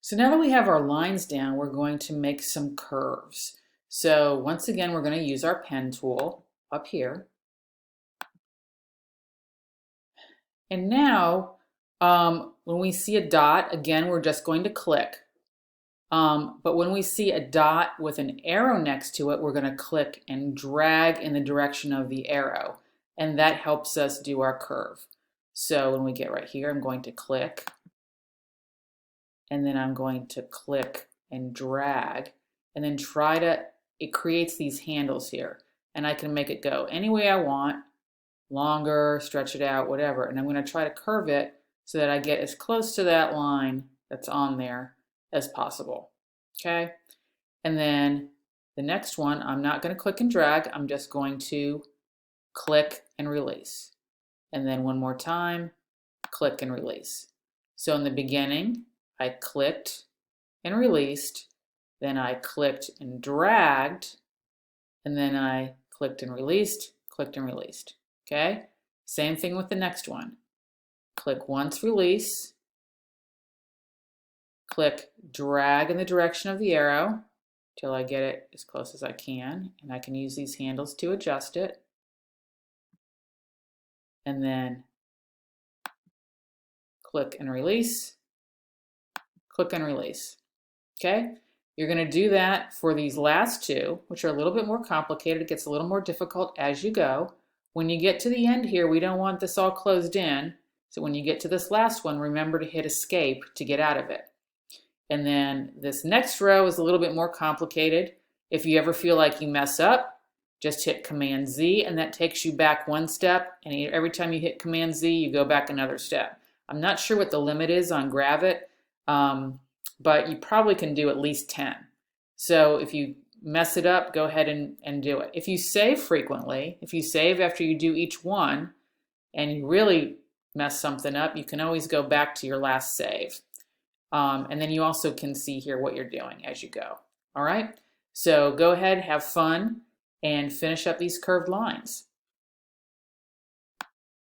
So now that we have our lines down, we're going to make some curves. So once again, we're going to use our pen tool up here. And now, when we see a dot, again, we're just going to click. But when we see a dot with an arrow next to it, we're going to click and drag in the direction of the arrow. And that helps us do our curve. So when we get right here, I'm going to click. And then I'm going to click and drag. And then it creates these handles here. And I can make it go any way I want. Longer, stretch it out, whatever. And I'm going to try to curve it so that I get as close to that line that's on there as possible. Okay? And then the next one, I'm not going to click and drag. I'm just going to click and release. And then one more time, click and release. So in the beginning, I clicked and released. Then I clicked and dragged. And then I clicked and released, clicked and released. Okay, same thing with the next one. Click once, release. Click, drag in the direction of the arrow till I get it as close as I can. And I can use these handles to adjust it. And then click and release. Click and release. Okay, you're going to do that for these last two, which are a little bit more complicated. It gets a little more difficult as you go. When you get to the end here, we don't want this all closed in. So when you get to this last one, remember to hit escape to get out of it. And then this next row is a little bit more complicated. If you ever feel like you mess up, just hit Command Z and that takes you back one step. And every time you hit Command Z, you go back another step. I'm not sure what the limit is on Gravit, but you probably can do at least 10. So if you mess it up, go ahead and do it. If you save frequently, if you save after you do each one and you really mess something up, you can always go back to your last save. And then you also can see here what you're doing as you go. All right, so go ahead, have fun, and finish up these curved lines.